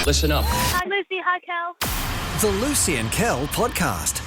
Listen up. Hi, Lucy. Hi, Kel. The Lucy and Kel podcast.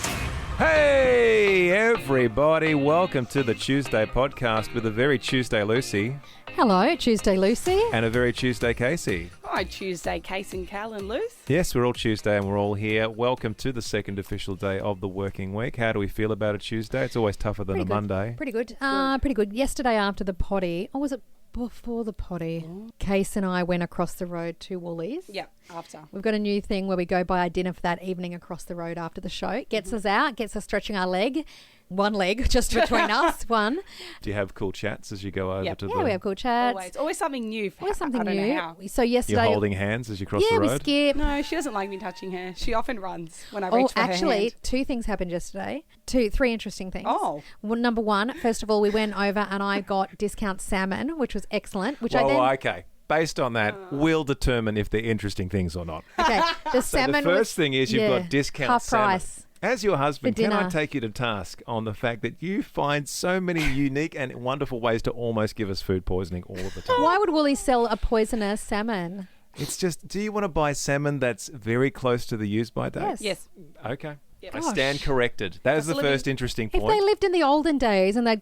Hey, everybody. Welcome to the Tuesday podcast with a very Tuesday Lucy. Hello, Tuesday Lucy. And a very Tuesday Casey. Hi, Tuesday, Casey and Kel and Luce. Yes, we're all Tuesday and we're all here. Welcome to the second official day of the working week. How do we feel about a Tuesday? It's always tougher than a Monday. Pretty good. Pretty good. Yesterday after the potty, or was it before the potty? Case and I went across the road to Woolies. Yeah, after. We've got a new thing where we go buy our dinner for that evening across the road after the show. Gets us out, gets us stretching our leg. One leg just between us, one. Do you have cool chats as you go over to the... Yeah, we have cool chats. Always something new. Always something I don't new. know how. So yesterday... You're holding hands as you cross the road? Yeah, we skip. No, she doesn't like me touching her. She often runs when I reach for her hand. Two things happened yesterday. Three interesting things. Oh. Well, number one, first of all, we went over and I got discount salmon, which was excellent. Okay. Based on that, we'll determine if they're interesting things or not. Okay, the salmon the first thing is you've got discount half salmon. price. As your husband, For can I dinner. take you to task on the fact that you find so many unique and wonderful ways to almost give us food poisoning all of the time? Why would Woolies sell a poisonous salmon? It's just, do you want to buy salmon that's very close to the use-by date? Yes. Yes. Okay. Yep. I stand corrected. That is the first interesting If point. they lived in the olden days and they,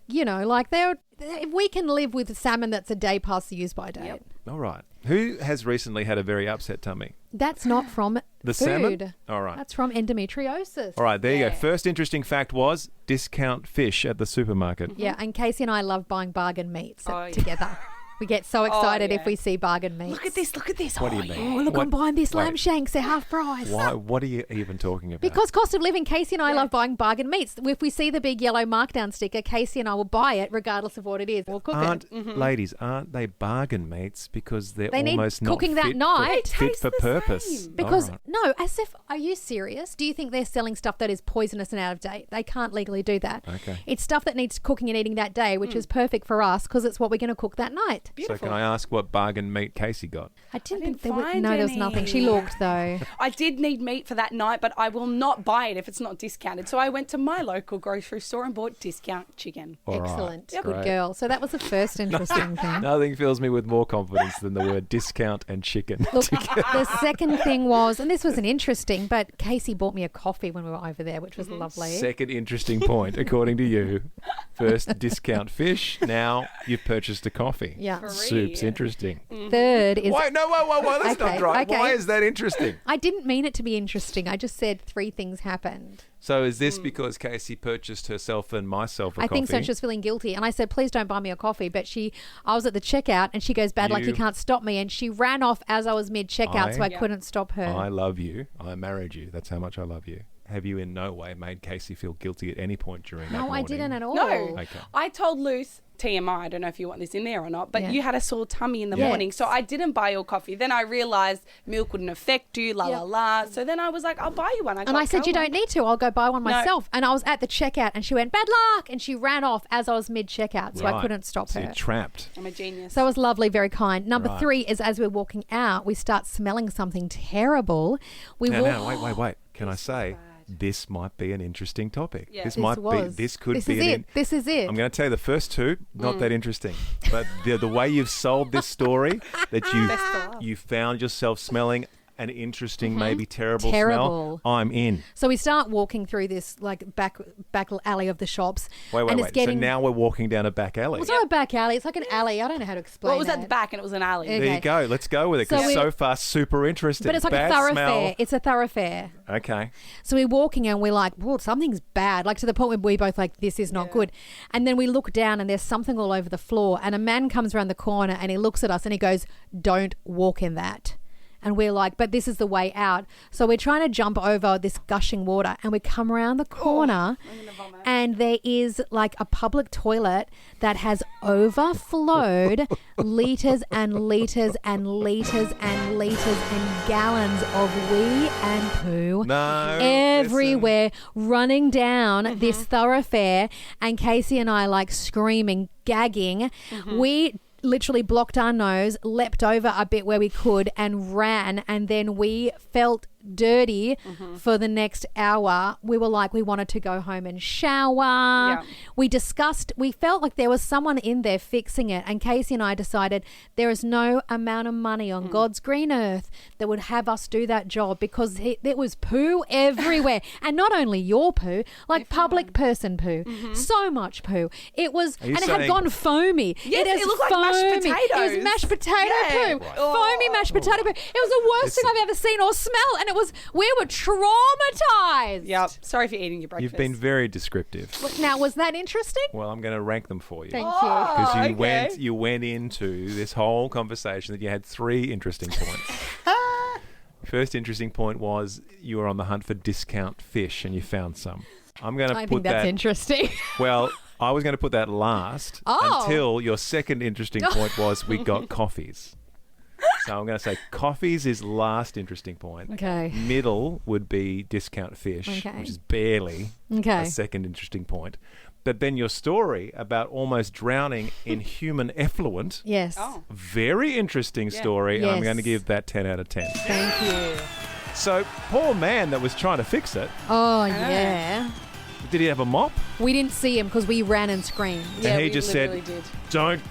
if we can live with salmon that's a day past the use-by date. Yep. All right. Who has recently had a very upset tummy? That's not from The food. salmon? All right. That's from endometriosis. All right, there you Yeah. go. First interesting fact was discount fish at the supermarket. Yeah, and Casey and I love buying bargain meats Oh, together. We get so excited yeah. if we see bargain meats. Look at this. What do you mean? Oh, look, I'm buying this lamb Wait. shanks. They're half price. Why? What are you even talking about? Because cost of living, Casey and I love buying bargain meats. If we see the big yellow markdown sticker, Casey and I will buy it regardless of what it is. We'll cook it. Ladies, aren't they bargain meats because they're They need almost not cooking that fit night. for, They fit for taste the purpose? same. Because, All right. no, as if, are you serious? Do you think they're selling stuff that is poisonous and out of date? They can't legally do that. Okay. It's stuff that needs cooking and eating that day, which is perfect for us because it's what we're going to cook that night. So can I ask what bargain meat Casey got? I didn't didn't think there was, find no, there was nothing. any. She looked though. I did need meat for that night, but I will not buy it if it's not discounted. So I went to my local grocery store and bought discount chicken. All right. Excellent. Yep. Good Great. girl. So that was the first interesting thing. Nothing fills me with more confidence than the word discount and chicken. Look, the second thing was, and this wasn't interesting, but Casey bought me a coffee when we were over there, which was lovely. Second interesting point, according to you. First, discount fish. Now you've purchased a coffee. Yeah. Free. Soup's interesting. Third is... Wait, no, whoa, that's Okay, not right. okay. Why is that interesting? I didn't mean it to be interesting. I just said three things happened. So is this because Casey purchased herself and myself a I coffee? think so. She was feeling guilty. And I said, please don't buy me a coffee. But I was at the checkout and she goes, bad luck, you can't stop me. And she ran off as I was mid-checkout, so I couldn't stop her. I love you. I married you. That's how much I love you. Have you in no way made Casey feel guilty at any point during that No, morning? I didn't at all. No. Okay. I told Luce, TMI, I don't know if you want this in there or not, but Yeah. you had a sore tummy in the Yes. morning. So I didn't buy your coffee. Then I realised milk wouldn't affect you, la. So then I was like, I'll buy you one. And I said, you don't need to. I'll go buy one No. myself. And I was at the checkout and she went, bad luck. And she ran off as I was mid-checkout. So I Right. couldn't stop So her. you're trapped. I'm a genius. So it was lovely, very kind. Number Right. 3 is as we're walking out, we start smelling something terrible. Now, wait. Can I say, this might be an interesting topic. Yeah. This This might was. be, this could This be is an it. This is it. I'm going to tell you the first two, not that interesting. But the way you've sold this story, that you found yourself smelling an interesting, maybe terrible Terrible. smell, I'm in. So we start walking through this like back alley of the shops. Wait. And it's getting, So now we're walking down a back alley. it's not a back alley. It's like an alley. I don't know how to explain Well, it was that. at the back and it was an alley. Okay. There you go. Let's go with it because So so we- far super interesting. But it's like Bad a thoroughfare. smell. It's a thoroughfare. Okay. So we're walking and we're like, whoa, something's bad. Like to the point where we both like, this is not good. And then we look down and there's something all over the floor. And a man comes around the corner and he looks at us and he goes, don't walk in that. And we're like, but this is the way out. So we're trying to jump over this gushing water and we come around the corner and there is like a public toilet that has overflowed litres and litres and litres and litres and gallons of wee and poo No, everywhere running down this thoroughfare. And Casey and I like screaming, gagging. We literally blocked our nose, leapt over a bit where we could and ran, and then we felt dirty for the next hour. We were like, we wanted to go home and shower. Yeah. We felt like there was someone in there fixing it. And Casey and I decided there is no amount of money on God's green earth that would have us do that job, because there was poo everywhere. And not only your poo, like public person poo. So much poo. It was, and it had gone foamy. Yes, it looked like mashed foamy. potatoes. It was mashed potato poo. Right. Foamy mashed potato poo. It was the worst thing I've ever seen or smelled. And we were traumatized. Yep. Sorry for eating your breakfast. You've been very descriptive. Now, was that interesting? Well, I'm going to rank them for you. Thank you. Because you went into this whole conversation that you had 3 interesting points. First interesting point was you were on the hunt for discount fish and you found some. I think that's interesting. Well, I was going to put that last until your second interesting point was we got coffees. So I'm going to say coffees is last interesting point. Okay. Middle would be discount fish, which is barely a second interesting point. But then your story about almost drowning in human effluent. Yes. Oh. Very interesting story. And I'm Yes. going to give that 10 out of 10. Thank you. So poor man that was trying to fix it. Oh, yeah. Did he have a mop? We didn't see him because we ran and screamed. Yeah, And he we just literally said, did. don't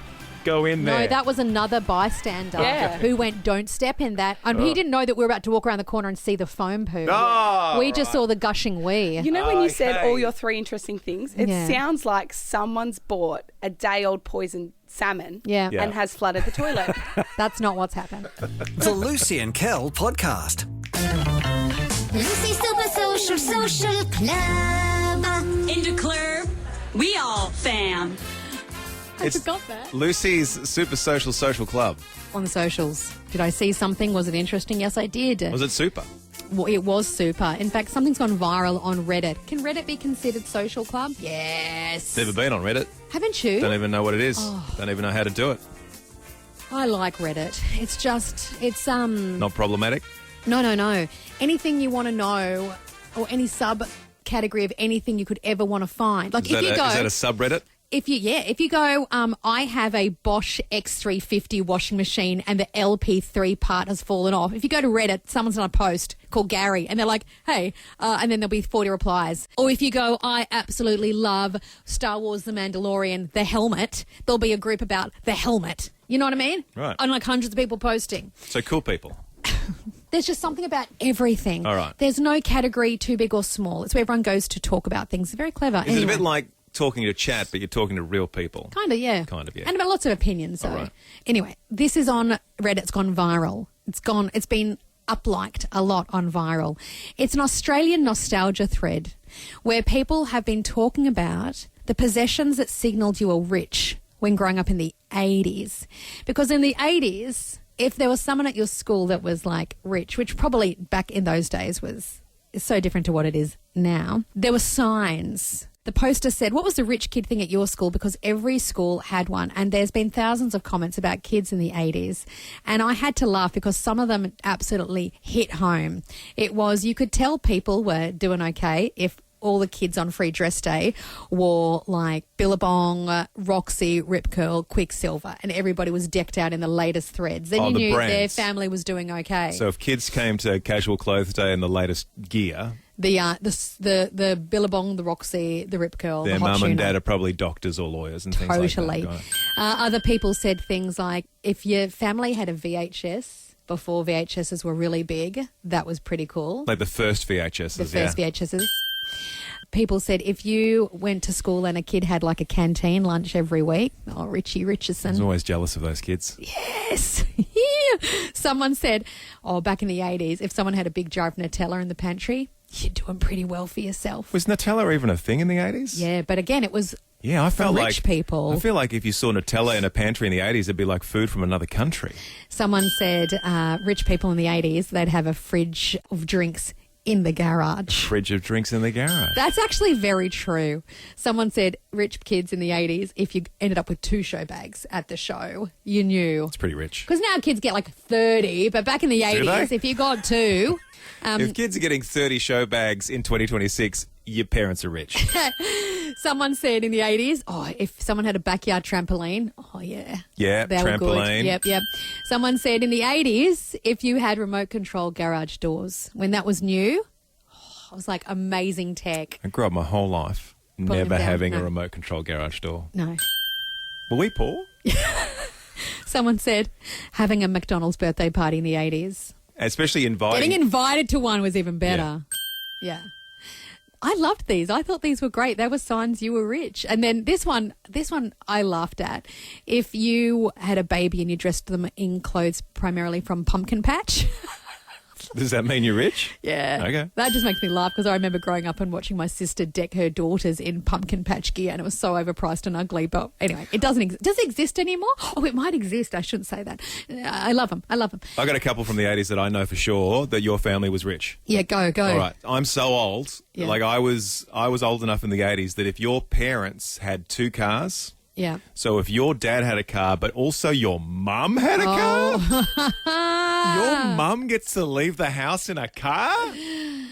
go in there. No, that was another bystander who went, don't step in that. And he didn't know that we were about to walk around the corner and see the foam poo. Oh, We just saw the gushing wee. You know when you said Okay. all your 3 interesting things? It sounds like someone's bought a day-old poisoned salmon Yeah. and has flooded the toilet. That's not what's happened. The Lucy and Kel podcast. Lucy Super Social Club. In the club, we all fam. I forgot that. Lucy's Super Social Club. On the socials. Did I see something? Was it interesting? Yes, I did. Was it super? Well, it was super. In fact, something's gone viral on Reddit. Can Reddit be considered social club? Yes. Never been on Reddit. Haven't you? Don't even know what it is. Oh. Don't even know how to do it. I like Reddit. It's Not problematic. No. Anything you want to know, or any subcategory of anything you could ever want to find. Like Is that a subreddit? if you go, I have a Bosch X350 washing machine and the LP3 part has fallen off. If you go to Reddit, someone's done a post called Gary and they're like, hey, and then there'll be 40 replies. Or if you go, I absolutely love Star Wars The Mandalorian, the helmet, there'll be a group about the helmet. You know what I mean? Right. And like hundreds of people posting. So cool people. There's just something about everything. All right. There's no category too big or small. It's where everyone goes to talk about things. It's very clever. Is it a bit like talking to chat, but you're talking to real people? Kind of, yeah. Yeah. And about lots of opinions. So. All right. Anyway, this is on Reddit. It's gone viral. It's been up-liked a lot on viral. It's an Australian nostalgia thread where people have been talking about the possessions that signalled you were rich when growing up in the 80s. Because in the 80s, if there was someone at your school that was like rich, which probably back in those days is so different to what it is now, there were signs. The poster said, what was the rich kid thing at your school? Because every school had one. And there's been thousands of comments about kids in the 80s. And I had to laugh because some of them absolutely hit home. It was, you could tell people were doing okay if all the kids on Free Dress Day wore like Billabong, Roxy, Rip Curl, Quicksilver, and everybody was decked out in the latest threads. Then you the knew their brands. family was doing okay. So if kids came to Casual Clothes Day in the latest gear, the Billabong, the Roxy, the Rip Curl, their the Hot mum and Tuna. dad are probably doctors or lawyers and things like Totally. that. Got it. Other people said things like, if your family had a VHS before VHSs were really big, that was pretty cool. Like the first VHSs, The first VHSs. People said if you went to school and a kid had like a canteen lunch every week, oh, Richie I was Richardson. always jealous of those kids. Yes. Someone said, back in the 80s, if someone had a big jar of Nutella in the pantry, you're doing pretty well for yourself. Was Nutella even a thing in the 80s? Yeah, but again, it was Yeah, I felt for like rich people. I feel like if you saw Nutella in a pantry in the 80s, it'd be like food from another country. Someone said rich people in the 80s, they'd have a fridge of drinks in the garage. Fridge of drinks in the garage. That's actually very true. Someone said rich kids in the 80s, if you ended up with 2 show bags at the show, you knew. It's pretty rich. Because now kids get like 30, but back in the 80s, they? if you got 2... If kids are getting 30 show bags in 2026, your parents are rich. Someone said in the 80s, if someone had a backyard trampoline, yeah. Yeah, They were trampoline. good. Yep. Someone said in the 80s, if you had remote control garage doors, when that was new, it was like amazing tech. I grew up my whole life them never down, having a no. remote control garage door. No. Were we poor? Someone said having a McDonald's birthday party in the 80s. Especially inviting. Getting invited to one was even better. Yeah. I loved these. I thought these were great. They were signs you were rich. And then this one I laughed at. If you had a baby and you dressed them in clothes primarily from Pumpkin Patch. Does that mean you're rich? Yeah. Okay. That just makes me laugh because I remember growing up and watching my sister deck her daughters in Pumpkin Patch gear, and it was so overpriced and ugly. But anyway, it doesn't exist. Does it exist anymore? Oh, it might exist. I shouldn't say that. I love them. I got a couple from the 80s that I know for sure that your family was rich. Yeah, go. All right. I'm so old. Yeah. Like I was old enough in the 80s that if your parents had two cars, Yeah. so if your dad had a car but also your mum had a car, your mum gets to leave the house in a car?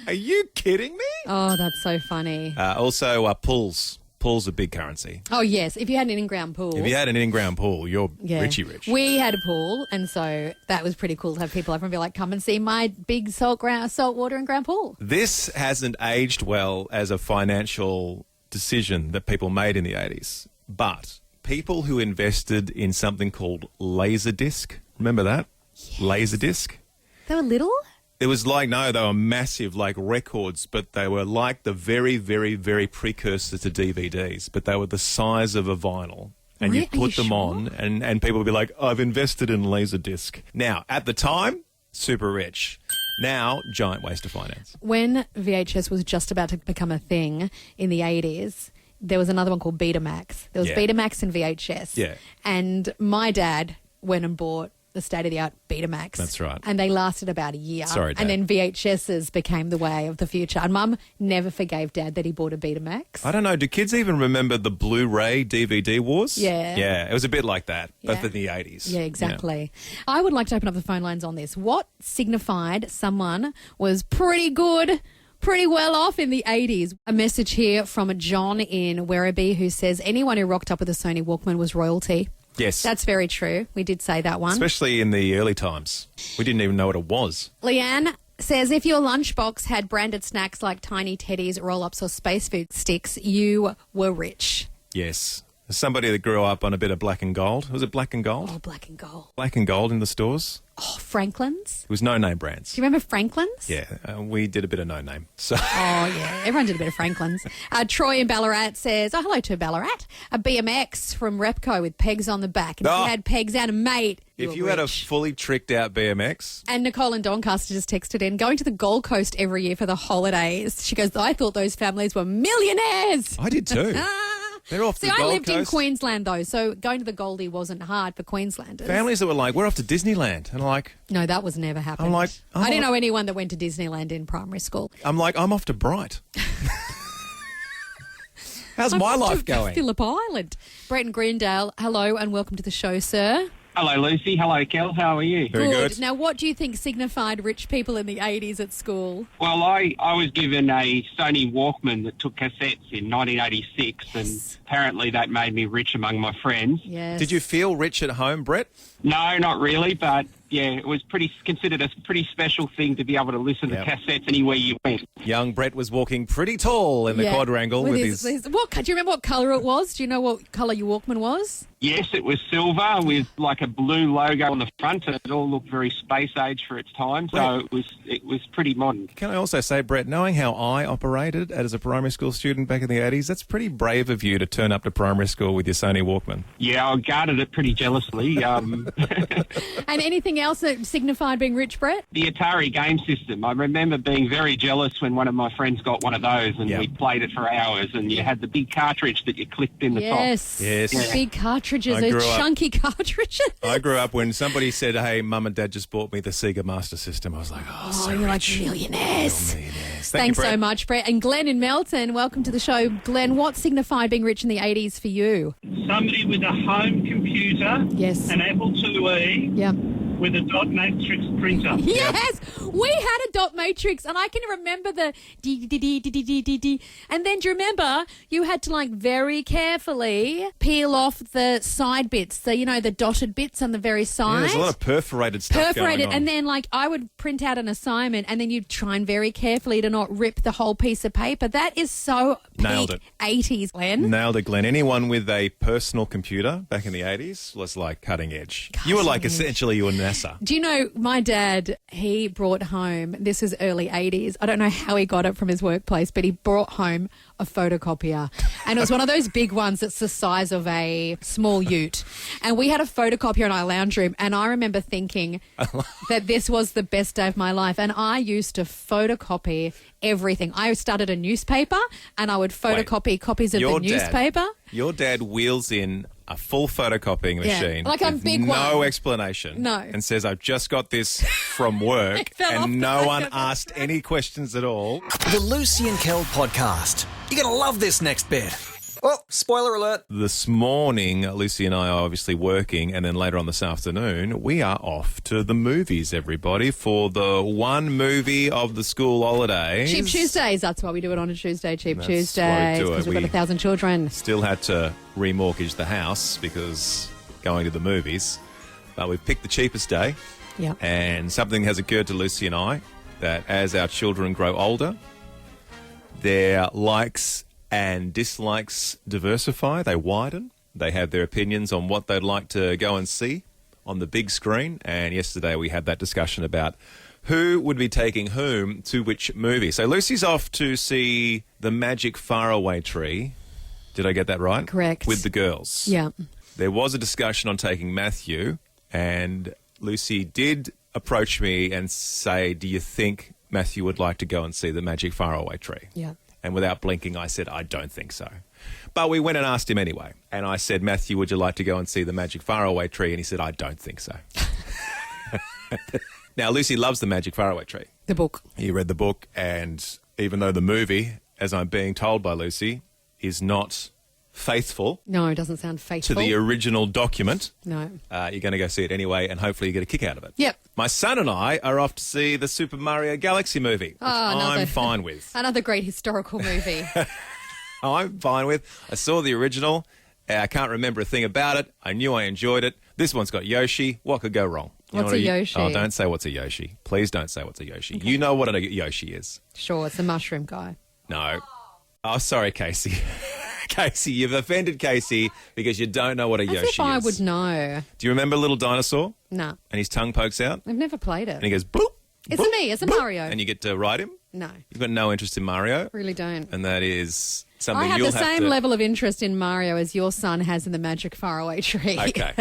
Are you kidding me? Oh, that's so funny. Also, pools. Pools are big currency. Oh, yes. If you had an in-ground pool. If you had an in-ground pool, you're richy rich. We had a pool, and so that was pretty cool to have people over and be like, come and see my big saltwater and ground pool. This hasn't aged well as a financial decision that people made in the 80s. But people who invested in something called Laserdisc, remember that? Yes. Laserdisc? They were little? It was like, no, they were massive, like records, but they were like the very, very, very precursor to DVDs, but they were the size of a vinyl. And Really? you put them on, and people would be like, I've invested in Laserdisc. Now, at the time, super rich. Now, giant waste of finance. When VHS was just about to become a thing in the 80s, there was another one called Betamax. There was Betamax and VHS. Yeah. And my dad went and bought the state-of-the-art Betamax. That's right. And they lasted about a year. Sorry, Dad. And then VHSs became the way of the future. And Mum never forgave Dad that he bought a Betamax. I don't know, do kids even remember the Blu-ray DVD wars? Yeah. Yeah, it was a bit like that, but Yeah. for the 80s. Yeah, exactly. I would like to open up the phone lines on this. What signified someone was pretty good, pretty well off in the 80s? A message here from John in Werribee who says anyone who rocked up with a Sony Walkman was royalty. Yes. That's very true. We did say that one. Especially in the early times. We didn't even know what it was. Leanne says if your lunchbox had branded snacks like Tiny Teddies, roll-ups or Space Food sticks, you were rich. Yes. As somebody that grew up on a bit of black and gold. Was it black and gold? Oh, black and gold. Black and gold in the stores. Oh, Franklin's. It was no-name brands. Do you remember Franklin's? Yeah, we did a bit of no-name. So Oh, yeah. Everyone did a bit of Franklin's. Troy in Ballarat says, hello to Ballarat. A BMX from Repco with pegs on the back. And if you had pegs out, mate, if you had a fully tricked out BMX. And Nicole in Doncaster just texted in, going to the Gold Coast every year for the holidays. She goes, I thought those families were millionaires. I did too. They're off See, the I Gold lived in Coast. Queensland, though, so going to the Goldie wasn't hard for Queenslanders. Families that were like, we're off to Disneyland. And I'm like, No, that was never happened. I'm like, oh. I didn't know anyone that went to Disneyland in primary school. I'm off to Bright. How's my life going? Phillip Island. Brett in Greendale, hello and welcome to the show, sir. Hello, Lucy. Hello, Kel. How are you? Very good. Now, what do you think signified rich people in the 80s at school? Well, I was given a Sony Walkman that took cassettes in 1986, and apparently that made me rich among my friends. Yes. Did you feel rich at home, Brett? No, not really, but yeah, it was considered a pretty special thing to be able to listen to cassettes anywhere you went. Young Brett was walking pretty tall in the quadrangle with his... do you remember what colour it was? Do you know what colour your Walkman was? Yes, it was silver with like a blue logo on the front, and it all looked very space age for its time. So it was pretty modern. Can I also say, Brett, knowing how I operated as a primary school student back in the 80s, that's pretty brave of you to turn up to primary school with your Sony Walkman. Yeah, I guarded it pretty jealously. And anything else that signified being rich, Brett? The Atari game system. I remember being very jealous when one of my friends got one of those, and we played it for hours, and you had the big cartridge that you clicked in the top. Yes. The big cartridges, I those grew up- chunky cartridges. I grew up when somebody said, hey, Mum and Dad just bought me the Sega Master System. I was like, so you're like rich. millionaires. Millionaires. Thanks you, Brett. so much, Brett. And Glenn in Melton, welcome to the show. Glenn, what signified being rich in the 80s for you? Somebody with a home computer, Yes. an Apple IIe, Yep. with a dot matrix printer. Yes! We had a dot matrix, and I can remember the D. And then do you remember you had to like very carefully peel off the side bits, so you know the dotted bits on the very side. Yeah, there's a lot of perforated stuff going on. And then like I would print out an assignment, and then you'd try and very carefully to not rip the whole piece of paper. That is so Nailed peak it. 80s, Glenn. Nailed it, Glenn. Anyone with a personal computer back in the 80s was like cutting edge. You were like essentially you were NASA. Do you know, my dad, he brought home, this is early 80s, I don't know how he got it from his workplace, but he brought home a photocopier. And it was one of those big ones that's the size of a small ute. And we had a photocopier in our lounge room, and I remember thinking that this was the best day of my life. And I used to photocopy everything. I started a newspaper, and I would photocopy copies of the newspaper. Your dad wheels in a full photocopying machine like a with big no one. explanation. No. And says, I've just got this from work, fell off and the no back one of it. asked any questions at all. The Lucy and Kel podcast. You're going to love this next bit. Oh, spoiler alert. This morning, Lucy and I are obviously working, and then later on this afternoon, we are off to the movies, everybody, for the one movie of the school holidays. Cheap Tuesdays, that's why we do it on a Tuesday, Cheap That's why we Tuesdays, do it. because we've got We- 1,000 children. Still had to remortgage the house because going to the movies. But we've picked the cheapest day. Yeah. And something has occurred to Lucy and I that as our children grow older, their likes and dislikes diversify, they widen. They have their opinions on what they'd like to go and see on the big screen. And yesterday we had that discussion about who would be taking whom to which movie. So Lucy's off to see The Magic Faraway Tree. Did I get that right? Correct. With the girls. Yeah. There was a discussion on taking Matthew, and Lucy did approach me and say, do you think Matthew would like to go and see The Magic Faraway Tree? Yeah. And without blinking, I said, I don't think so. But we went and asked him anyway. And I said, Matthew, would you like to go and see The Magic Faraway Tree? And he said, I don't think so. Now, Lucy loves The Magic Faraway Tree. The book. He read the book, and even though the movie, as I'm being told by Lucy, is not faithful No, it doesn't sound faithful. to the original document, No. you're going to go see it anyway, and hopefully you get a kick out of it. Yep. My son and I are off to see the Super Mario Galaxy movie, which I'm fine with. Another great historical movie. I'm fine with. I saw the original. I can't remember a thing about it. I knew I enjoyed it. This one's got Yoshi. What could go wrong? You know What's what a Yoshi? Oh, don't say what's a Yoshi. Please don't say what's a Yoshi. You know what a Yoshi is. Sure, it's the mushroom guy. No. Oh, sorry, Casey. Casey, you've offended Casey because you don't know what a As Yoshi if I is. would know. Do you remember Little Dinosaur? No. And his tongue pokes out? I've never played it. And he goes, bloop. It's bloop, a me. It's a bloop, Mario. And you get to ride him? No. You've got no interest in Mario? Really don't. And that is something I have you'll the have same to... level of interest in Mario as your son has in the Magic Faraway Tree. Okay.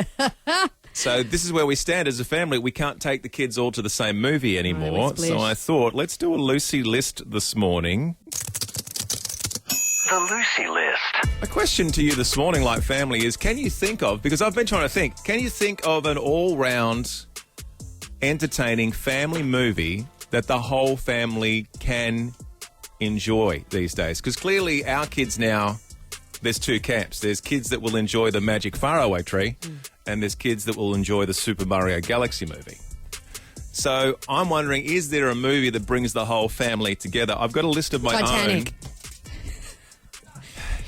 So this is where we stand as a family. We can't take the kids all to the same movie anymore. we split. So I thought, let's do a Lucy list this morning. The Lucy list. A question to you this morning, like family, is can you think of, because I've been trying to think, can you think of an all-round entertaining family movie that the whole family can enjoy these days? Because clearly our kids now, there's two camps. There's kids that will enjoy the Magic Faraway Tree, and there's kids that will enjoy the Super Mario Galaxy movie. So I'm wondering, is there a movie that brings the whole family together? I've got a list of my Titanic. own.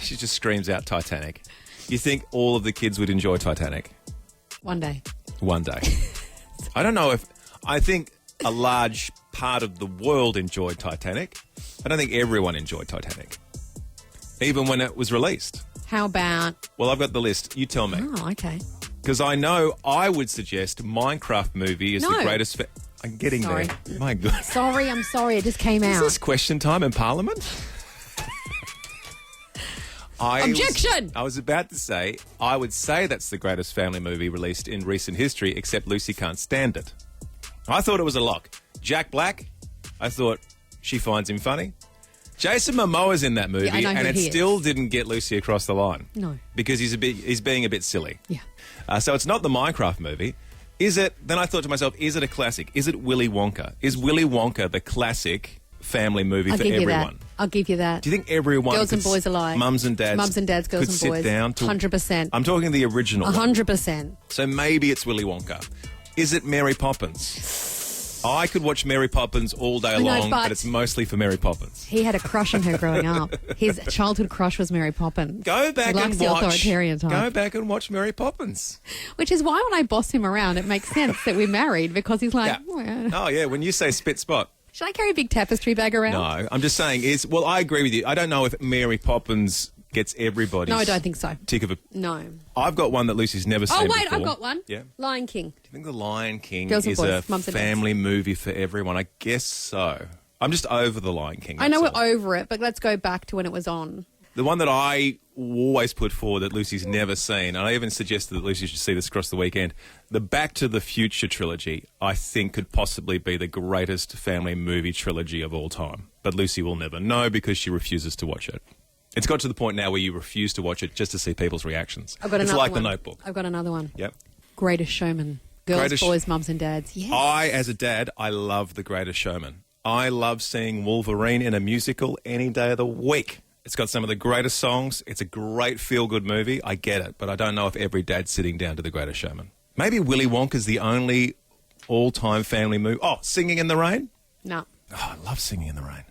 She just screams out Titanic. You think all of the kids would enjoy Titanic? One day. One day. I don't know if... I think a large part of the world enjoyed Titanic. I don't think everyone enjoyed Titanic. Even when it was released. How about... Well, I've got the list. You tell me. Oh, okay. Because I know I would suggest Minecraft movie is the No. greatest... I'm getting Sorry. there. My God. Sorry, I'm sorry. It just came Is out. this question time in Parliament? Objection! I was about to say, I would say that's the greatest family movie released in recent history, except Lucy can't stand it. I thought it was a lock. Jack Black, I thought she finds him funny. Jason Momoa's in that movie, Yeah, I know and who it he still is. didn't get Lucy across the line. No. Because he's being a bit silly. Yeah. So it's not the Minecraft movie. Is it? Then I thought to myself, is it a classic? Is it Willy Wonka? Is Willy Wonka the classic family movie I'll for give you everyone? that. I'll give you that. Do you think everyone... Girls and could boys alike. Mums and dads. Mums and dads, girls could and sit boys. down to... 100%. I'm talking the original one. 100%. So maybe it's Willy Wonka. Is it Mary Poppins? I could watch Mary Poppins all day know, long, but- but it's mostly for Mary Poppins. He had a crush on her growing up. His childhood crush was Mary Poppins. Go back He likes and the watch. authoritarian type. Go back and watch Mary Poppins. Which is why when I boss him around, it makes sense that we're married because he's like, Yeah. Oh yeah, when you say spit spot. should I carry a big tapestry bag around? No, I'm just saying I agree with you. I don't know if Mary Poppins gets everybody's No, I don't think so. tick of a... No. I've got one that Lucy's never seen Oh, wait, before. I've got one. Yeah. Lion King. Do you think The Lion King Girls and is boys, a mums and dads. family movie for everyone? I guess so. I'm just over The Lion King. I know that's we're all. over it, but let's go back to when it was on. The one that I always put forward that Lucy's never seen, and I even suggested that Lucy should see this across the weekend, the Back to the Future trilogy, I think could possibly be the greatest family movie trilogy of all time. But Lucy will never know because she refuses to watch it. It's got to the point now where you refuse to watch it just to see people's reactions. I've got it's another like one. The Notebook. I've got another one. Yep. Greatest Showman. Girls, Greatest- boys, mums and dads. Yes. I, as a dad, I love The Greatest Showman. I love seeing Wolverine in a musical any day of the week. It's got some of the greatest songs. It's a great feel-good movie. I get it, but I don't know if every dad's sitting down to The Greatest Showman. Maybe Willy Wonka's the only all-time family movie. Oh, Singing in the Rain? No. Oh, I love Singing in the Rain.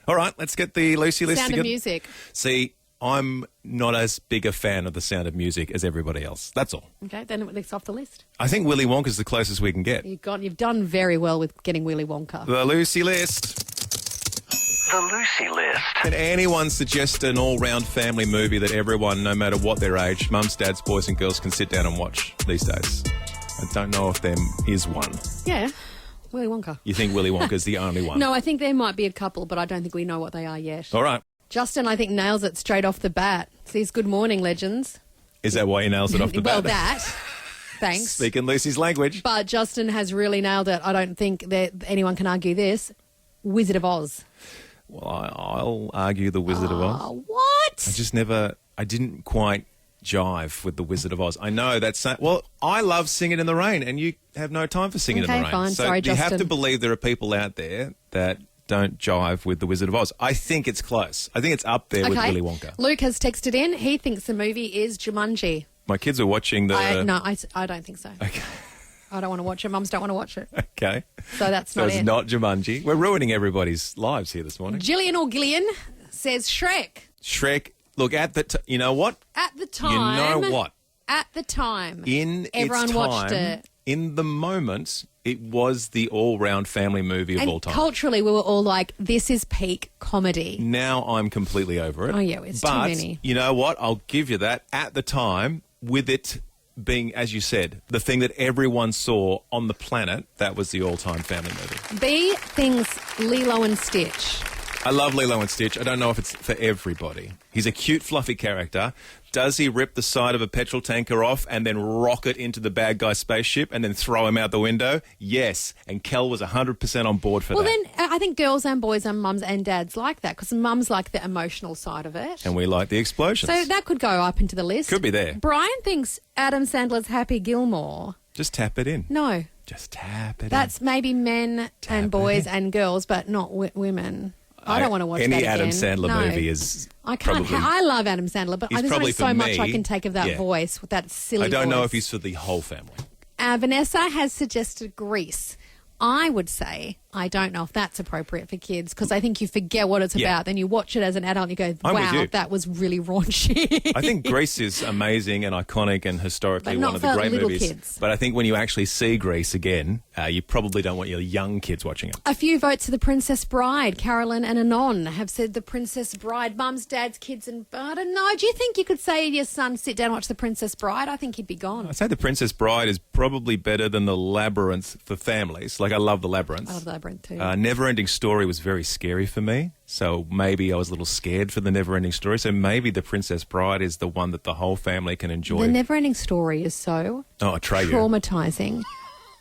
All right, let's get the Lucy list Sound together. of Music. See, I'm not as big a fan of The Sound of Music as everybody else. That's all. Okay, then it's off the list. I think Willy Wonka's the closest we can get. You've done very well with getting Willy Wonka. The Lucy list. The Lucy list. Can anyone suggest an all-round family movie that everyone, no matter what their age, mums, dads, boys and girls, can sit down and watch these days? I don't know if there is one. Yeah, Willy Wonka. You think Willy Wonka's the only one? No, I think there might be a couple, but I don't think we know what they are yet. All right. Justin, I think, nails it straight off the bat. Says, good morning, legends. Is that why he nails it off the Well, bat? that. Thanks. Speaking Lucy's language. But Justin has really nailed it. I don't think that anyone can argue this. Wizard of Oz. Well, I'll argue The Wizard of Oz. Oh, what? I didn't quite jive with The Wizard of Oz. I know that's... Well, I love Singing in the Rain, and you have no time for Singing in the Rain. Fine. So Sorry, you have Justin. to believe there are people out there that don't jive with The Wizard of Oz. I think it's close. I think it's up there with Willy Wonka. Luke has texted in. He thinks the movie is Jumanji. My kids are watching the... I don't think so. Okay. I don't want to watch it. Mums don't want to watch it. Okay. So that's So not it's it. not Jumanji. We're ruining everybody's lives here this morning. Gillian or Gillian says Shrek. Shrek. Look, you know what? At the time. You know what? At the time. Everyone Everyone watched it. In the moment, it was the all-round family movie of all And time. culturally, we were all like, this is peak comedy. Now I'm completely over it. Oh, yeah, it's too but many. You know what? I'll give you that. At the time, with it being, as you said, the thing that everyone saw on the planet, that was the all-time family movie. B thinks Lilo and Stitch. I love Lilo and Stitch. I don't know if it's for everybody. He's a cute, fluffy character. Does he rip the side of a petrol tanker off and then rocket into the bad guy's spaceship and then throw him out the window? Yes. And Kel was 100% on board for Well, that. then I think girls and boys and mums and dads like that because mums like the emotional side of it. And we like the explosions. So that could go up into the list. Could be there. Brian thinks Adam Sandler's Happy Gilmore. Just tap it in. No. Just tap it That's maybe men and boys and girls, but not women. I don't want to watch any that again. Adam Sandler No. movie is I can't. probably... I love Adam Sandler, but He's there's probably only so for much I me, can take of that yeah. voice, with that silly I don't know voice. if he's for the whole family. Vanessa has suggested Grease. I would say I don't know if that's appropriate for kids because I think you forget what it's Yeah. about. Then you watch it as an adult and you go, I'm with wow, you. that was really raunchy. I think Grease is amazing and iconic and historically But not one of the for great little movies. kids. But I think when you actually see Grease again, you probably don't want your young kids watching it. A few votes for The Princess Bride. Carolyn and Anon have said The Princess Bride. Mums, dads, kids, and I don't know. Do you think you could say to your son, sit down and watch The Princess Bride? I think he'd be gone. I'd say The Princess Bride is probably better than The Labyrinth for families. Like, I love The Labyrinth. I love Labyrinth too. Neverending Story was very scary for me, so maybe I was a little scared for the Neverending Story. So maybe The Princess Bride is the one that the whole family can enjoy. The Neverending Story is so Atreyu. traumatizing.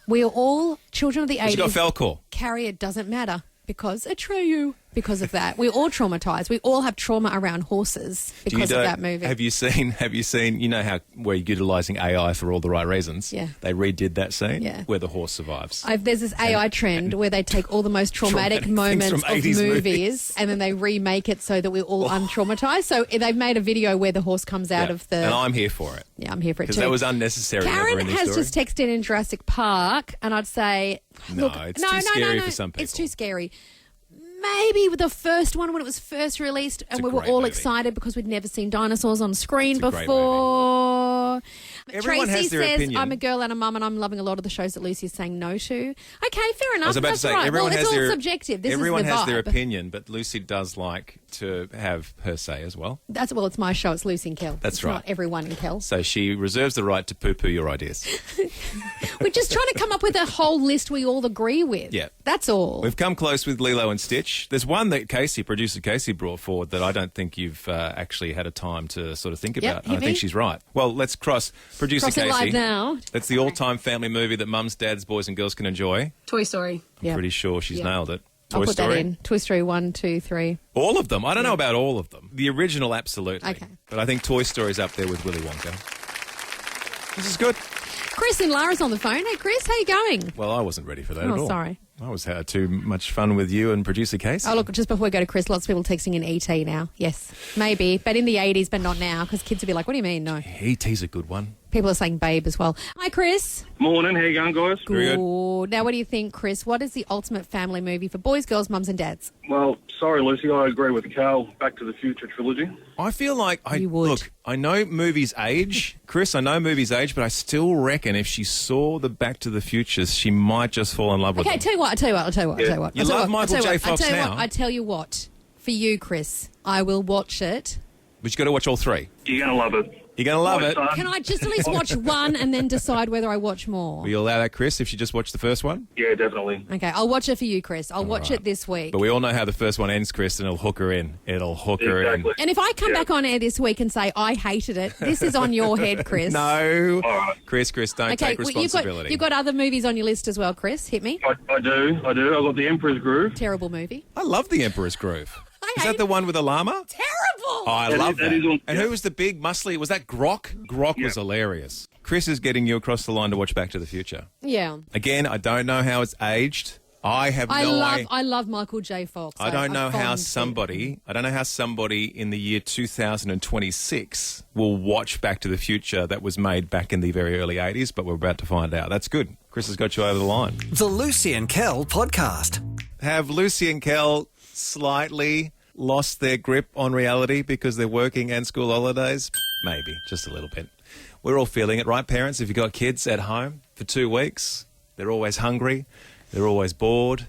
We are all children of the 80s. She got Falcor. Carrie, it doesn't matter because Atreyu. because of that. We're all traumatized. We all have trauma around horses because of that movie. Have you seen, you know how we're utilising AI for all the right reasons? Yeah. They redid that scene Yeah. where the horse survives. There's this AI trend where they take all the most traumatic Traumatic moments things of from 80s movies and then they remake it so that we're all untraumatized. So they've made a video where the horse comes out of the... And I'm here for it. Yeah, I'm here for it too. Because that was unnecessary. Karen has just texted in Jurassic Park, and I'd say, No, look, it's too scary for some people. It's too scary. Maybe with the first one when it was first released, and we were all movie. excited because we'd never seen dinosaurs on screen It's a great before. Everyone Tracy has their says, opinion. I'm a girl and a mum, and I'm loving a lot of the shows that Lucy is saying no to. Okay, fair enough. I was about That's to say, right. everyone Well, has it's all their subjective. This everyone is the has their vibe. opinion, but Lucy does like to have her say as well. It's my show. It's Lucy and Kel. That's It's right. Not everyone in Kel. So she reserves the right to poo-poo your ideas. We're just trying to come up with a whole list we all agree with. Yeah. That's all. We've come close with Lilo and Stitch. There's one that producer Casey brought forward that I don't think you've actually had a time to sort of think Yep, about. hit And I think me. she's right. Well, let's cross producer Cross it Casey. live now. That's the all-time family movie that mums, dads, boys and girls can enjoy. Toy Story. I'm pretty sure she's nailed it. I'll Toy put Story. that in. Toy Story 1, 2, 3. All of them. I don't know about all of them. The original, absolutely. Okay. But I think Toy Story's up there with Willy Wonka. This is good. Chris and Lara's on the phone. Hey, Chris, how you going? Well, I wasn't ready for that at all. Sorry. I was had too much fun with you and producer Casey. Oh, look, just before we go to Chris, lots of people texting in E.T. now. Yes, maybe, but in the 80s, but not now, because kids would be like, what do you mean? No. E.T.'s a good one. People are saying Babe as well. Hi, Chris. Morning, how you going, guys? Very good. Good. Now, what do you think, Chris? What is the ultimate family movie for boys, girls, mums and dads? Well, sorry, Lucy, I agree with Cal. Back to the Future trilogy. I feel like You would. Look, I know movies age, Chris. I know movies age, but I still reckon if she saw the Back to the Futures, she might just fall in love with Okay, them. I'll tell you what. You love Michael J. Fox now. I tell you what. For you, Chris, I will watch it. But you got to watch all three. You're going to love it. You're going to love My it. son- Can I just at least watch one and then decide whether I watch more? Will you allow that, Chris, if she just watched the first one? Yeah, definitely. Okay, I'll watch it for you, Chris. I'll watch it this week. But we all know how the first one ends, Chris, and it'll hook her in. It'll hook her in. Exactly. And if I come back on air this week and say I hated it, this is on your head, Chris. No. All right. Chris, don't Okay, take well, responsibility. you've got other movies on your list as well, Chris. Hit me. I do. I've got The Emperor's Groove. Terrible movie. I love The Emperor's Groove. Is hate that the one with the llama? Terrible. Oh, I That love is- that. that is on- And yeah. who was the big muscly? Was that Grok? Grok was hilarious. Chris is getting you across the line to watch Back to the Future. Yeah. Again, I don't know how it's aged. I have no idea. I love Michael J. Fox. I don't know I've how fallen somebody in the year 2026 will watch Back to the Future that was made back in the very early 80s, but we're about to find out. That's good. Chris has got you over the line. The Lucy and Kel podcast. Have Lucy and Kel slightly lost their grip on reality because they're working and school holidays? Maybe, just a little bit. We're all feeling it, right, parents? If you've got kids at home for 2 weeks, they're always hungry, they're always bored,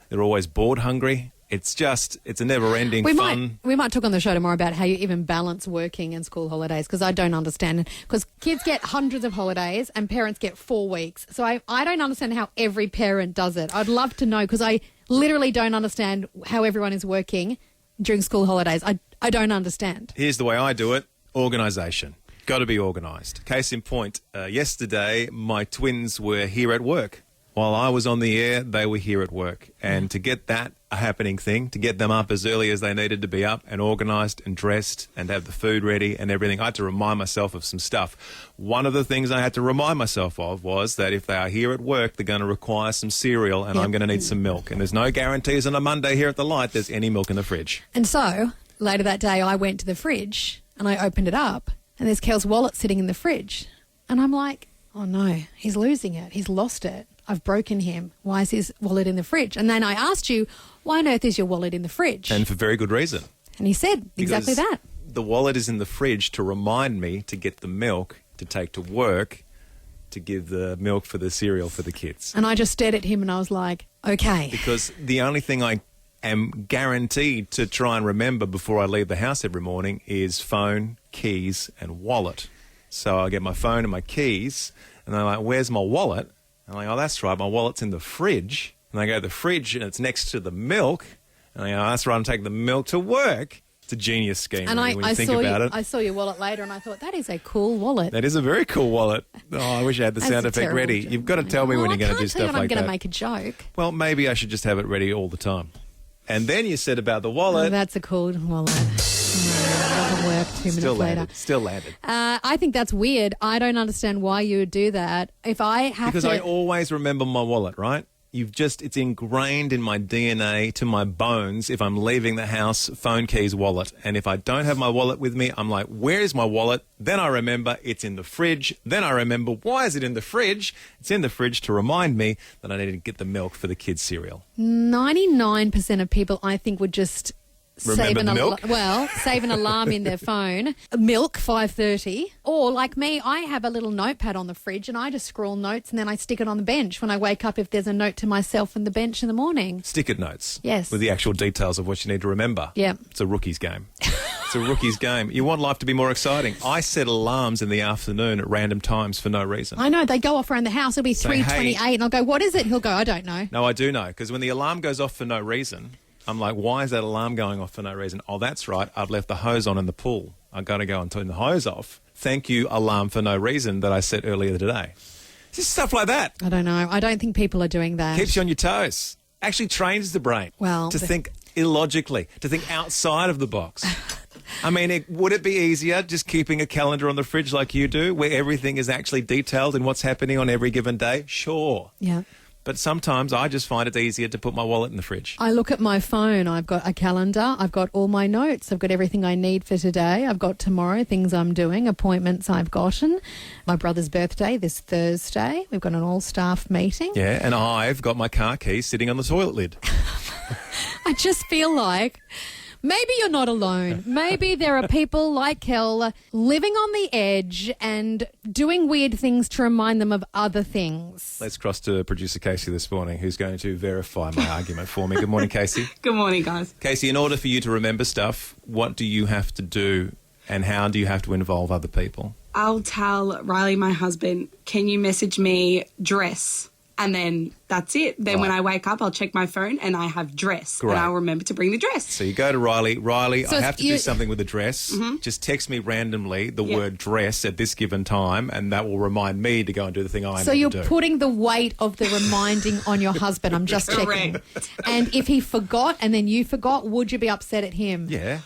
they're always bored hungry. It's a never-ending fun. We might talk on the show tomorrow about how you even balance working and school holidays, because I don't understand it. Because kids get hundreds of holidays and parents get 4 weeks. So I don't understand how every parent does it. I'd love to know, because I literally don't understand how everyone is working during school holidays. I don't understand. Here's the way I do it. Organisation. Got to be organised. Case in point, yesterday my twins were here at work. While I was on the air, they were here at work. And to get that a happening thing, to get them up as early as they needed to be up and organised and dressed and have the food ready and everything, I had to remind myself of some stuff. One of the things I had to remind myself of was that if they are here at work, they're going to require some cereal and I'm going to need some milk. And there's no guarantees on a Monday here at the Light there's any milk in the fridge. And so later that day, I went to the fridge and I opened it up, and there's Kel's wallet sitting in the fridge. And I'm like, oh no, he's losing it. He's lost it. I've broken him. Why is his wallet in the fridge? And then I asked you, why on earth is your wallet in the fridge? And for very good reason. And he said exactly Because that. The wallet is in the fridge to remind me to get the milk to take to work to give the milk for the cereal for the kids. And I just stared at him and I was like, okay. Because the only thing I am guaranteed to try and remember before I leave the house every morning is phone, keys, and wallet. So I get my phone and my keys, and they're like, where's my wallet? And I'm like, oh, that's right, my wallet's in the fridge. And I go to the fridge and it's next to the milk. And I go, oh, that's right, I'm taking the milk to work. It's a genius scheme, And really, when I you think saw about it. I saw your wallet later and I thought, that is a cool wallet. That is a very cool wallet. Oh, I wish I had the That's sound a effect terrible ready. joke. You've got to tell me when Well, you're going to do I can't tell you stuff when like I'm that. going to make a joke. Well, maybe I should just have it ready all the time. And then you said about the Oh, wallet. that's a cool wallet. Doesn't work 2 minutes later. Still landed. I think that's weird. I don't understand why you would do that. If I have Because to... I always remember my wallet, right? It's ingrained in my DNA to my bones. If I'm leaving the house, phone, keys, wallet. And if I don't have my wallet with me, I'm like, where is my wallet? Then I remember it's in the fridge. Then I remember, why is it in the fridge? It's in the fridge to remind me that I need to get the milk for the kids' cereal. 99% of people, I think, would just... Remember the milk? Save an alarm in their phone. Milk, 5:30. Or like me, I have a little notepad on the fridge and I just scrawl notes and then I stick it on the bench when I wake up if there's a note to myself on the bench in the morning. Stick-it notes. Yes. With the actual details of what you need to remember. Yeah. It's a rookie's game. It's a rookie's game. You want life to be more exciting. I set alarms in the afternoon at random times for no reason. I know, they go off around the house. It'll be Say, 3:28 and I'll go, what is it? He'll go, I don't know. No, I do know, because when the alarm goes off for no reason, I'm like, why is that alarm going off for no reason? Oh, that's right. I've left the hose on in the pool. I've got to go and turn the hose off. Thank you, alarm for no reason that I set earlier today. It's just stuff like that. I don't know. I don't think people are doing that. Keeps you on your toes. Actually trains the brain to think illogically, to think outside of the box. I mean, would it be easier just keeping a calendar on the fridge like you do, where everything is actually detailed in what's happening on every given day? Sure. Yeah. But sometimes I just find it easier to put my wallet in the fridge. I look at my phone. I've got a calendar. I've got all my notes. I've got everything I need for today. I've got tomorrow, things I'm doing, appointments I've gotten. My brother's birthday this Thursday. We've got an all-staff meeting. Yeah, and I've got my car keys sitting on the toilet lid. I just feel like... maybe you're not alone. Maybe there are people like Kel living on the edge and doing weird things to remind them of other things. Let's cross to producer Casey this morning, who's going to verify my argument for me. Good morning, Casey. Good morning, guys. Casey, in order for you to remember stuff, what do you have to do and how do you have to involve other people? I'll tell Riley, my husband, can you message me dress? And then that's it. Then when I wake up, I'll check my phone and I have dress. Great. And I'll remember to bring the dress. So you go to Riley. Riley, So I have to do you- something with the dress. Mm-hmm. Just text me randomly the word dress at this given time, and that will remind me to go and do the thing I So need you're to do. putting the weight of the reminding on your husband. I'm just checking. And if he forgot and then you forgot, would you be upset at him? Yeah.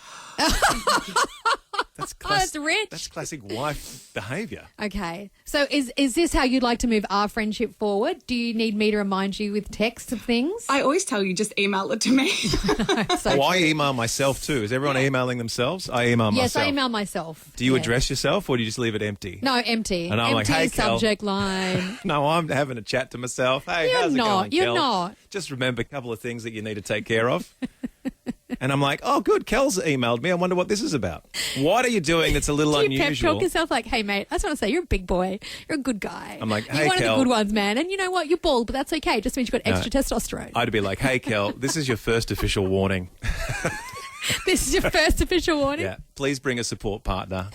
That's That's rich. That's classic wife behaviour. Okay. So is this how you'd like to move our friendship forward? Do you need me to remind you with texts of things? I always tell you, just email it to me. So I email myself too. Is everyone emailing themselves? I email yes, myself. I email myself. Do you Yeah. address yourself or do you just leave it empty? No, empty. And I'm like, empty "Hey, Kel." subject line. No, I'm having a chat to myself. Hey, You're how's it not. going, You're Kel? not. Just remember a couple of things that you need to take care of. And I'm like, oh, good, Kel's emailed me. I wonder what this is about. What are you doing that's a little Do you pep unusual? talk yourself like, hey, mate, I just want to say you're a big boy. You're a good guy. I'm like, you're "Hey, one Kel." of the good ones, man. And you know what? You're bald, but that's okay. Just means you've got extra testosterone. I'd be like, hey, Kel, this is your first official warning. This is your first official warning. Yeah, please bring a support partner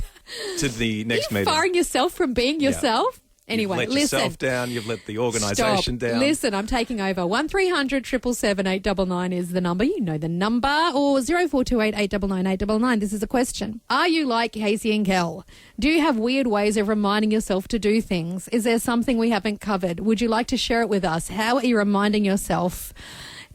to the next You're meeting. firing yourself from being yourself? Anyway, You've let listen. yourself down. You've let the Stop. organisation down. Listen, I'm taking over. 1300 777 899 is the number. You know the number. Or 0428 899 899. This is a question. Are you like Casey and Kel? Do you have weird ways of reminding yourself to do things? Is there something we haven't covered? Would you like to share it with us? How are you reminding yourself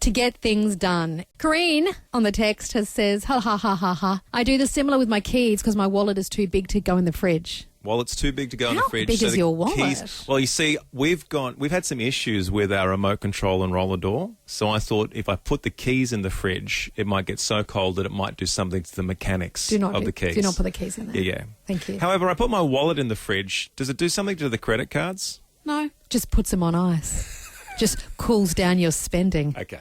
to get things done? Corrine on the text says, ha ha ha ha ha. I do the similar with my keys because my wallet is too big to go in the fridge. Well, it's too big to go in the How fridge. big is the your wallet? Well, you see, we've had some issues with our remote control and roller door. So I thought if I put the keys in the fridge, it might get so cold that it might do something to the mechanics of the keys. Do not put the keys in there. Yeah. Thank you. However, I put my wallet in the fridge. Does it do something to the credit cards? No, just puts them on ice. Just cools down your spending. Okay.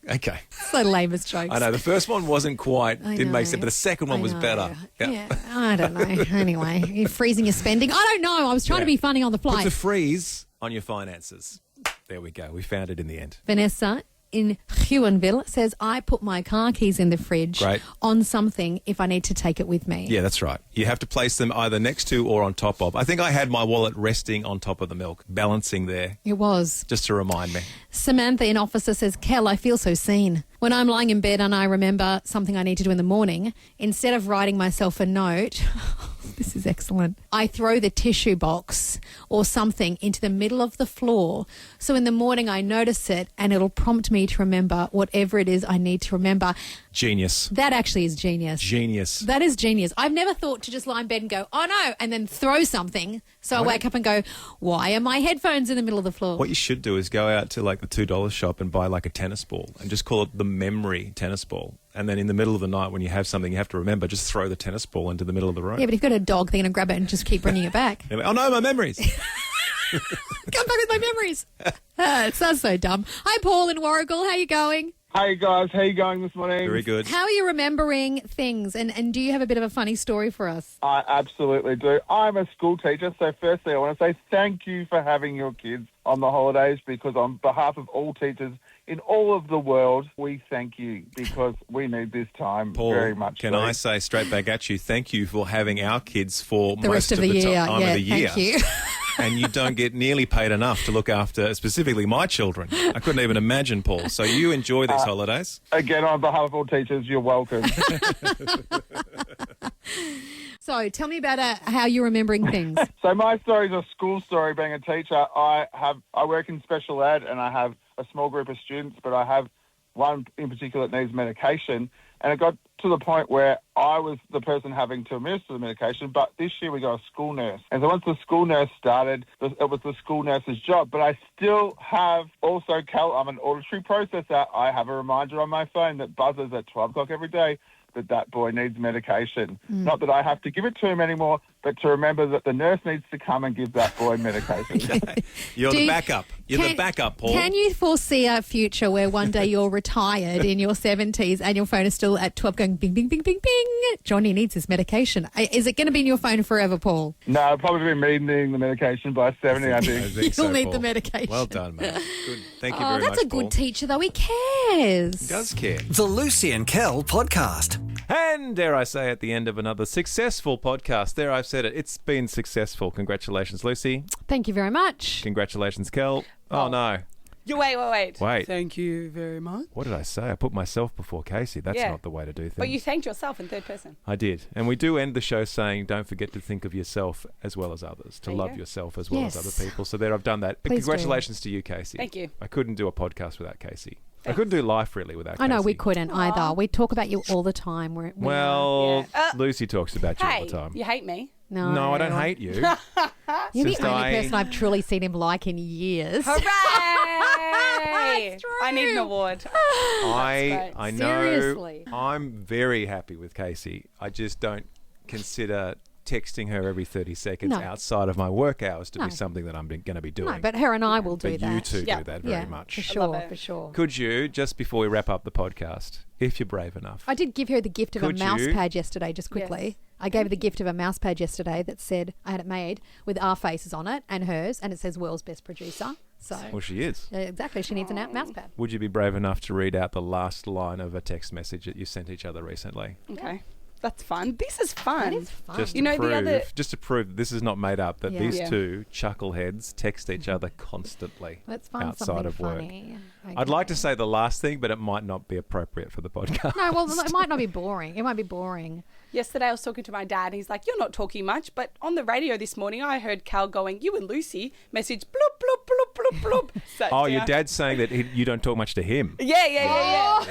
Okay. So lame as jokes. I know the first one wasn't quite, didn't make sense, but the second one was better. Yeah, I don't know. Anyway, you're freezing your spending. I don't know. I was trying to be funny on the Put fly. the freeze on your finances. There we go. We found it in the end. Vanessa in Huonville says, I put my car keys in the fridge Great. on something if I need to take it with me. Yeah, that's right. You have to place them either next to or on top of. I think I had my wallet resting on top of the milk, balancing there, It was. just to remind me. Samantha in Officer says, Kel, I feel so seen. When I'm lying in bed and I remember something I need to do in the morning, instead of writing myself a note, this is excellent, I throw the tissue box or something into the middle of the floor. So in the morning I notice it and it'll prompt me to remember whatever it is I need to remember. Genius. That actually is genius. Genius. That is genius. I've never thought to just lie in bed and go, oh no, and then throw something. So I wake up and go, why are my headphones in the middle of the floor? What you should do is go out to like the $2 shop and buy like a tennis ball and just call it the memory tennis ball. And then in the middle of the night when you have something you have to remember, just throw the tennis ball into the middle of the room. Yeah, but if you've got a dog, they're going to grab it and just keep bringing it back. Oh no, my memories. Come back with my memories. It's so dumb. Hi, Paul in Warrigal. How you going? Hey guys, how you going this morning? Very good. How are you remembering things? And do you have a bit of a funny story for us? I absolutely do. I'm a school teacher, so firstly I want to say thank you for having your kids on the holidays, because on behalf of all teachers in all of the world, we thank you, because we need this time Paul, very much. Can I say straight back at you, thank you for having our kids for The most rest of the year. time of the year. Thank you. And you don't get nearly paid enough to look after specifically my children. I couldn't even imagine, Paul. So you enjoy these holidays. Again, on behalf of all teachers, you're welcome. So tell me about how you're remembering things. So my story is a school story. Being a teacher, I work in special ed and I have a small group of students, but I have one in particular that needs medication. And it got to the point where I was the person having to administer the medication, but this year we got a school nurse. And so once the school nurse started, it was the school nurse's job. But I still have also, Kel, I'm an auditory processor. I have a reminder on my phone that buzzes at 12 o'clock every day that boy needs medication. Not that I have to give it to him anymore, but to remember that the nurse needs to come and give that boy medication. You're the backup. You're the backup, Paul. Can you foresee a future where one day you're retired in your 70s and your phone is still at 12 going bing, bing, bing, bing, bing? Johnny needs his medication. Is it going to be in your phone forever, Paul? No, I'll probably be needing the medication by 70, I think. You'll need Paul. the medication. Well done, mate. Good. Thank you very much, that's a good Paul. teacher, though. He cares. He does care. The Lucy and Kel podcast. And dare I say, at the end of another successful podcast, there I've said it, it's been successful. Congratulations, Lucy. Thank you very much. Congratulations, Kel. Oh, no. You wait. Wait. Thank you very much. What did I say? I put myself before Casey. That's not the way to do things. But you thanked yourself in third person. I did. And we do end the show saying, don't forget to think of yourself as well as others, to There you love go. yourself as well as Yes. other people. So there, I've done that. Please do. Congratulations to you, Casey. Thank you. I couldn't do a podcast without Casey. I couldn't do life really without Casey. I know, we couldn't either. We talk about you all the time. Well, Yeah. Lucy talks about you all Hey, the time. you hate me. No, I don't hate you. You're Since the only I- person I've truly seen him like in years. Hooray! It's true. I need an award. I know. Seriously. I'm very happy with Casey. I just don't consider texting her every 30 seconds No. outside of my work hours to No. be something that I'm going to be doing. No, but her and I will do But that. you two Yeah. do that very yeah, much. For love sure, it. for sure. Could you, just before we wrap up the podcast, if you're brave enough, I did give her the gift of Could a mouse you? pad yesterday, just quickly. Yes. I gave her the gift of a mouse pad yesterday that said, I had it made with our faces on it and hers, and it says world's best producer. So, well, she is. exactly, she needs a mouse pad. Would you be brave enough to read out the last line of a text message that you sent each other recently? Okay. That's fun. This is fun. That is fun. Just You know, the other- just to prove this is not made up, that Yeah. these Yeah. two chuckleheads text each other constantly Let's find outside something of work. funny. I'd like to say the last thing, but it might not be appropriate for the podcast. No, well, it might not be boring. It might be boring. Yesterday I was talking to my dad and he's like, you're not talking much, but on the radio this morning I heard Cal going, you and Lucy message bloop, bloop, bloop, bloop, bloop. Sat Oh, your down. dad's saying that you don't talk much to him. Yeah.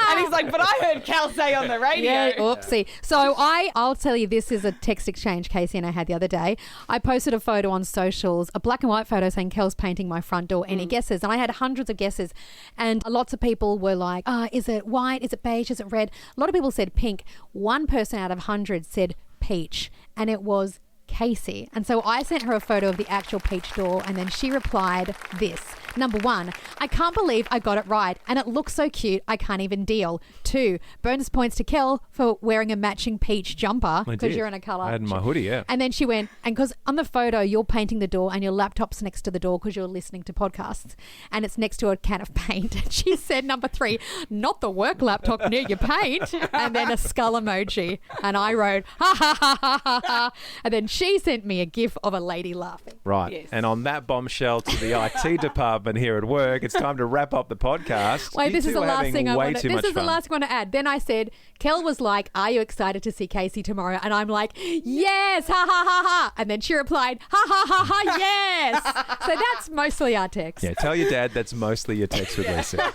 And he's like, but I heard Cal say on the radio. Yeah, oopsie. So I'll tell you, this is a text exchange Casey and I had the other day. I posted a photo on socials, a black and white photo saying Kel's painting my front door. Any guesses? And I had hundreds of guesses. And lots of people were like, is it white? Is it beige? Is it red? A lot of people said pink. One person out of hundreds said peach. And it was Casey. And so I sent her a photo of the actual peach door, and then she replied this. Number 1, I can't believe I got it right, and it looks so cute I can't even deal. 2, bonus points to Kel for wearing a matching peach jumper I because did. you're in a colour. I had my hoodie, yeah. And then she went, and because on the photo you're painting the door and your laptop's next to the door because you're listening to podcasts, and it's next to a can of paint. And she said, number 3, not the work laptop near your paint, and then a skull emoji. And I wrote, ha ha ha ha ha ha. And then she sent me a gif of a lady laughing. Right. Yes. And on that bombshell to the IT department here at work, it's time to wrap up the podcast. Wait, You this is two the are last having thing I way want to. too This much is the fun. last one to add. Then I said, Kel was like, "Are you excited to see Casey tomorrow?" And I'm like, "Yes, ha ha ha ha." And then she replied, "Ha ha ha ha, yes." So that's mostly our text. Yeah, tell your dad that's mostly your text with Lisa.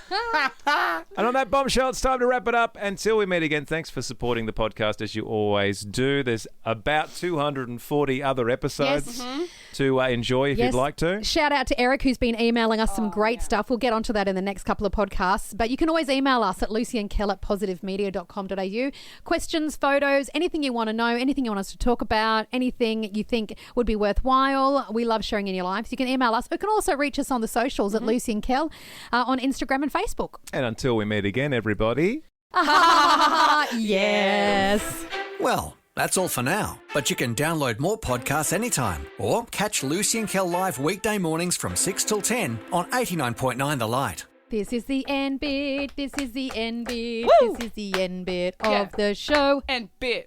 And on that bombshell, it's time to wrap it up. Until we meet again, thanks for supporting the podcast as you always do. There's about 240 other episodes to enjoy if Yes. you'd like to. Shout out to Eric, who's been emailing us some great stuff. We'll get onto that in the next couple of podcasts. But you can always email us at lucyandkel@positivemedia.com.au. Questions, photos, anything you want to know, anything you want us to talk about, anything you think would be worthwhile. We love sharing in your lives. You can email us. You can also reach us on the socials at Lucy and Kel on Instagram and Facebook. And until we meet again, everybody. Yes. Well, that's all for now. But you can download more podcasts anytime or catch Lucy and Kel live weekday mornings from 6 till 10 on 89.9 The Light. This is the end bit. This is the end bit. Woo! This is the end bit Yeah. of the show. And bit.